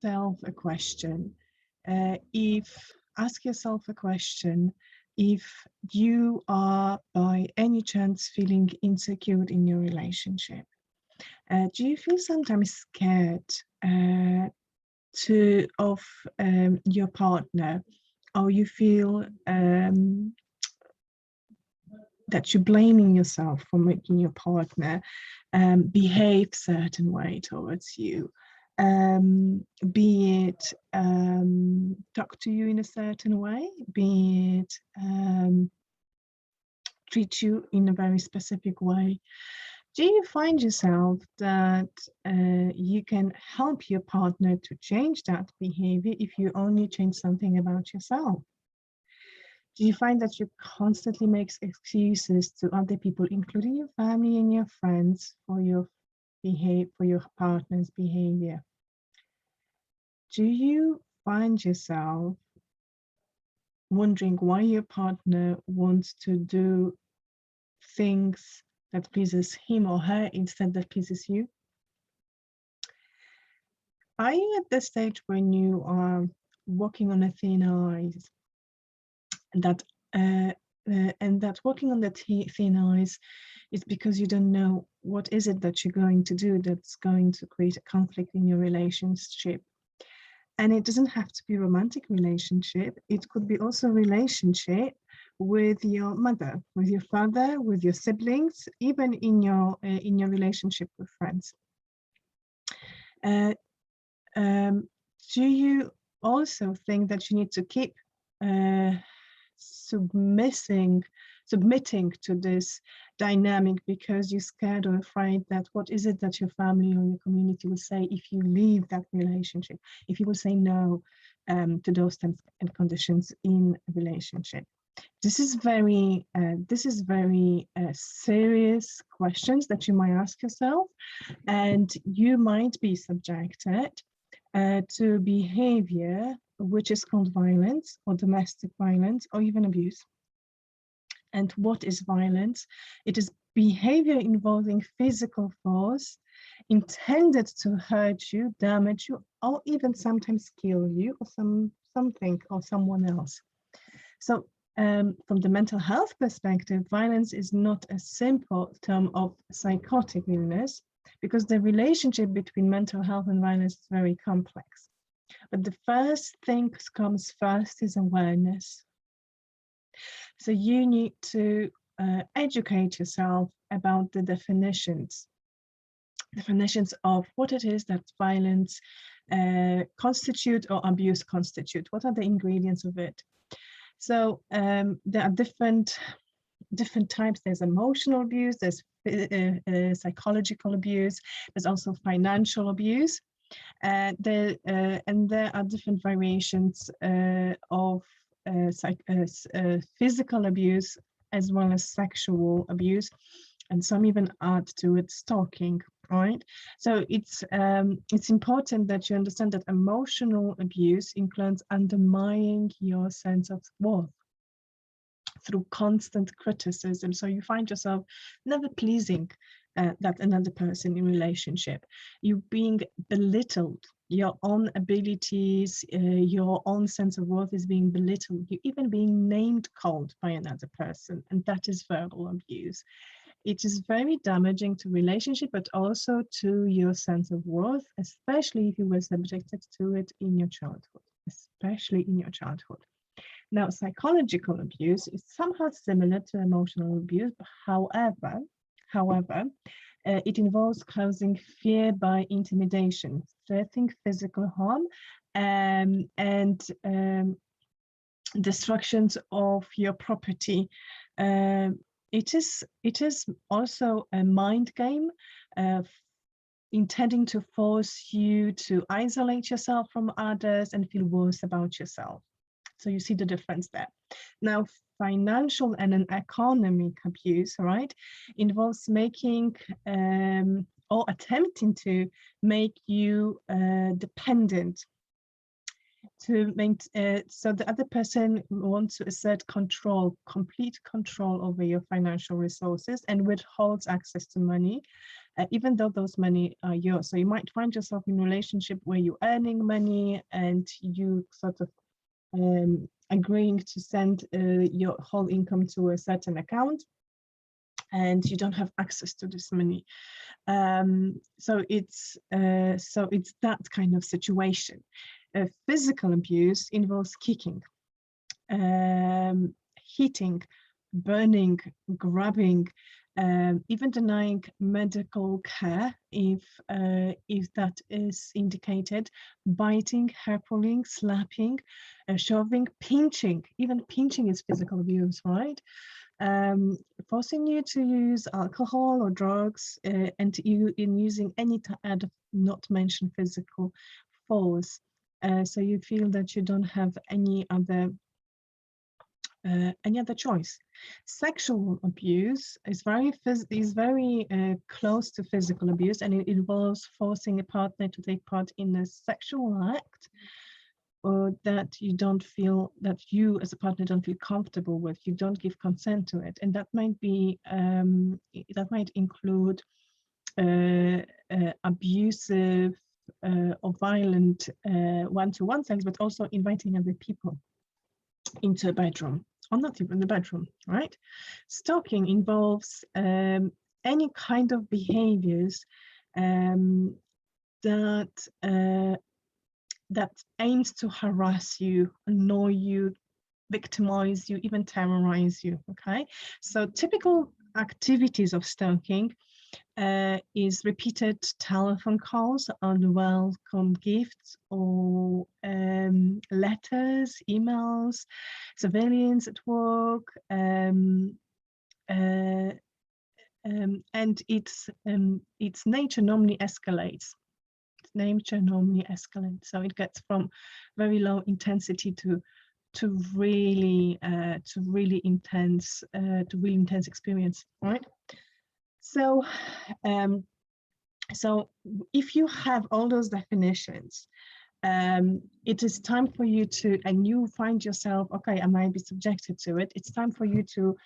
yourself a question. Ask yourself a question. If you are by any chance feeling insecure in your relationship, do you feel sometimes scared of your partner, or you feel that you're blaming yourself for making your partner behave certain way towards you, be it talk to you in a certain way, be it treat you in a very specific way? Do you find yourself that you can help your partner to change that behavior if you only change something about yourself? Do you find that you constantly make excuses to other people, including your family and your friends, for your partner's behavior? Do you find yourself wondering why your partner wants to do things that pleases him or her instead that pleases you? Are you at the stage when you are walking on a thin ice, and that walking on the thin ice is because you don't know what is it that you're going to do that's going to create a conflict in your relationship? And it doesn't have to be a romantic relationship. It could be also a relationship with your mother, with your father, with your siblings, even in your relationship with friends. Do you also think that you need to keep submitting to this dynamic because you're scared or afraid that what is it that your family or your community will say if you leave that relationship, if you will say no to those terms and conditions in a relationship? This is very serious questions that you might ask yourself, and you might be subjected to behavior which is called violence or domestic violence or even abuse. And what is violence? It is behavior involving physical force intended to hurt you, damage you, or even sometimes kill you or something or someone else. So from the mental health perspective, violence is not a simple term of psychotic illness, because the relationship between mental health and violence is very complex. But the first thing comes first is awareness. So you need to educate yourself about the definitions of what it is that violence constitute or abuse constitute. What are the ingredients of it? So there are different types. There's emotional abuse, there's psychological abuse, there's also financial abuse. And there are different variations of physical abuse as well as sexual abuse, and some even add to it stalking, right? So it's important that you understand that emotional abuse includes undermining your sense of worth through constant criticism. So you find yourself never pleasing that another person in relationship. You being belittled, your own abilities, your own sense of worth is being belittled. You even being named called by another person, and that is verbal abuse. It is very damaging to relationship, but also to your sense of worth, especially if you were subjected to it in your childhood, Now, psychological abuse is somehow similar to emotional abuse, but however, it involves causing fear by intimidation, threatening physical harm, and destructions of your property. It is also a mind game, intending to force you to isolate yourself from others and feel worse about yourself. So you see the difference there. Now, financial and an economic abuse, right, involves making or attempting to make you dependent, so the other person wants to assert complete control over your financial resources and withholds access to money even though those money are yours. So you might find yourself in a relationship where you're earning money and you sort of agreeing to send your whole income to a certain account, and you don't have access to this money. So it's that kind of situation. Physical abuse involves kicking, hitting, burning, grabbing, even denying medical care if that is indicated, biting, hair pulling, slapping, shoving, pinching. Even pinching is physical abuse, right? Forcing you to use alcohol or drugs, and you in using any type of not mentioned physical force. So you feel that you don't have any other choice. Sexual abuse is very close to physical abuse, and it involves forcing a partner to take part in a sexual act, or that you don't feel, that you as a partner don't feel comfortable with, you don't give consent to it. And that might be, that might include abusive or violent one-to-one sex, but also inviting other people into a bedroom, or not even the bedroom, right? Stalking involves any kind of behaviors that aims to harass you, annoy you, victimize you, even terrorize you, okay? So typical activities of stalking is repeated telephone calls, unwelcome gifts, or letters, emails, surveillance at work, and its nature normally escalates. So it gets from very low intensity to really intense experience, right? So so if you have all those definitions, it is time for you to, and you find yourself, okay, I might be subjected to it, it's time for you to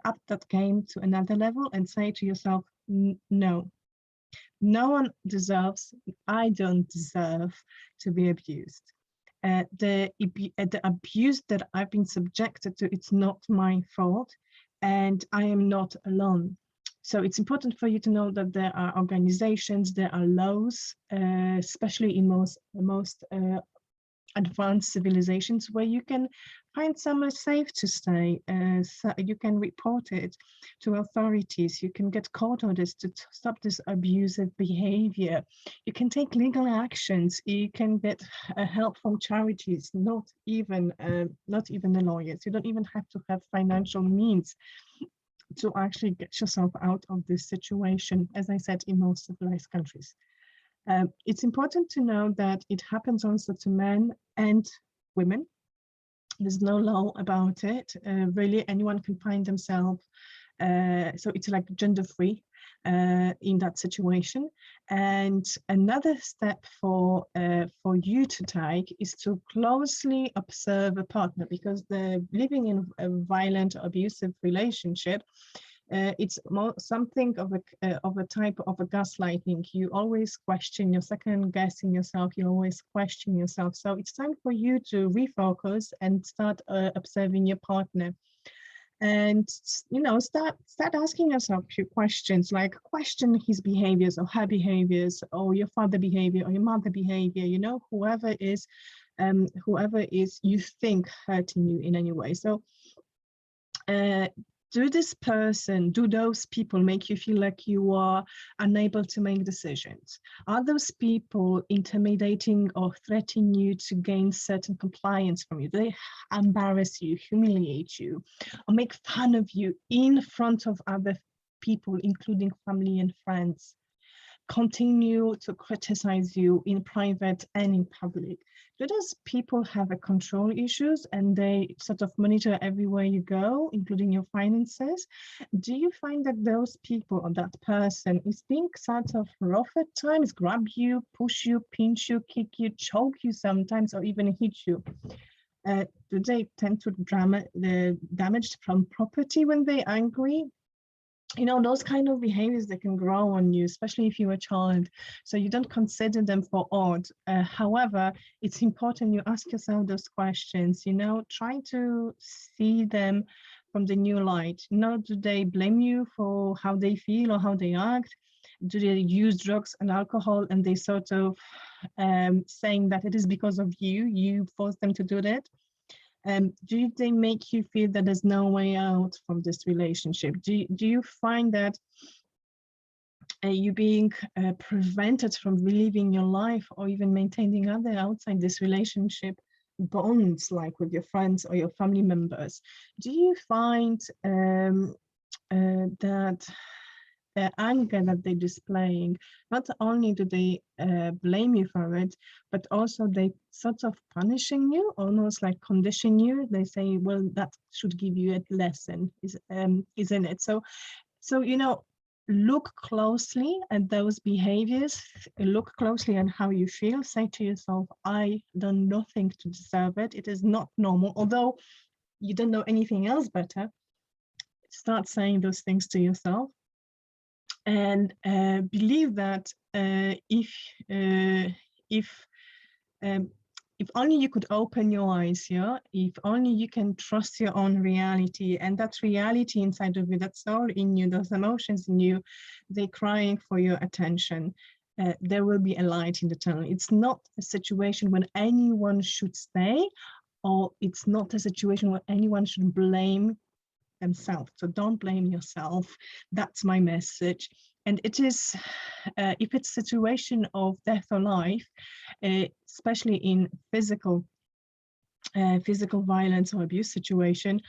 up that game to another level and say to yourself, no. No one deserves, I don't deserve to be abused. The abuse that I've been subjected to, it's not my fault, and I am not alone. So it's important for you to know that there are organizations, there are laws, especially in most advanced civilizations, where you can find somewhere safe to stay. So you can report it to authorities. You can get court orders to stop this abusive behavior. You can take legal actions. You can get help from charities, not even the lawyers. You don't even have to have financial means to actually get yourself out of this situation, as I said, in most civilized countries. It's important to know that it happens also to men and women. There's no law about it. Really, anyone can find themselves. So it's like gender-free in that situation. And another step for you to take is to closely observe a partner, because the living in a violent, abusive relationship, it's something of a type of a gaslighting. You always question, you're second guessing yourself, you always question yourself. So it's time for you to refocus and start observing your partner, and start asking yourself a few questions, like question his behaviors or her behaviors, or your father behavior or your mother behavior, whoever is you think hurting you in any way. So do those people make you feel like you are unable to make decisions? Are those people intimidating or threatening you to gain certain compliance from you? Do they embarrass you, humiliate you, or make fun of you in front of other people, including family and friends? Continue to criticize you in private and in public? Do those people have a control issues and they sort of monitor everywhere you go, including your finances? Do you find that those people or that person is being sort of rough at times, grab you, push you, pinch you, kick you, choke you sometimes, or even hit you? Do they tend to damage from property when they're angry? you know, those kind of behaviors that can grow on you, especially if you're a child. So you don't consider them for odd. However, it's important you ask yourself those questions, you know, try to see them from the new light. You know, do they blame you for how they feel or how they act? Do they use drugs and alcohol and they sort of saying that it is because of you forced them to do that? Do they make you feel that there's no way out from this relationship? Do you find that you being prevented from reliving your life or even maintaining other outside this relationship bonds, like with your friends or your family members? Do you find that the anger that they're displaying, not only do they blame you for it, but also they sort of punishing you, almost like condition you. They say, well, that should give you a lesson, isn't it? So, you know, look closely at those behaviors, look closely at how you feel, say to yourself, I done nothing to deserve it. It is not normal. Although you don't know anything else better, start saying those things to yourself. And believe that if only you could open your eyes, yeah, if only you can trust your own reality, and that reality inside of you, that soul in you, those emotions in you, they're crying for your attention. There will be a light in the tunnel. It's not a situation when anyone should stay, or it's not a situation where anyone should blame themselves. So don't blame yourself. That's my message. And it is, if it's a situation of death or life, especially in physical violence or abuse situation,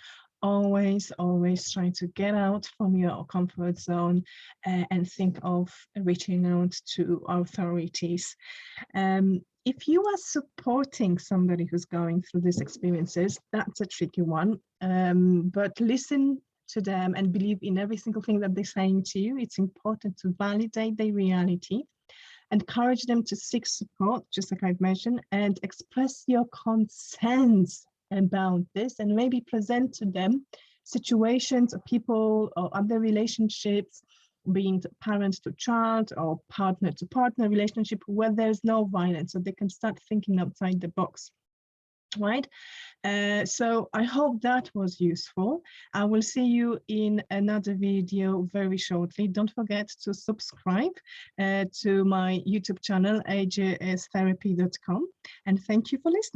always try to get out from your comfort zone and think of reaching out to authorities. If you are supporting somebody who's going through these experiences, that's a tricky one, but listen to them and believe in every single thing that they're saying to you. It's important to validate their reality, encourage them to seek support, just like I've mentioned, and express your concerns about this, and maybe present to them situations of people or other relationships, being parent to child or partner to partner relationship, where there's no violence, so they can start thinking outside the box. Right? So I hope that was useful. I will see you in another video very shortly. Don't forget to subscribe to my YouTube channel, ajstherapy.com, and thank you for listening.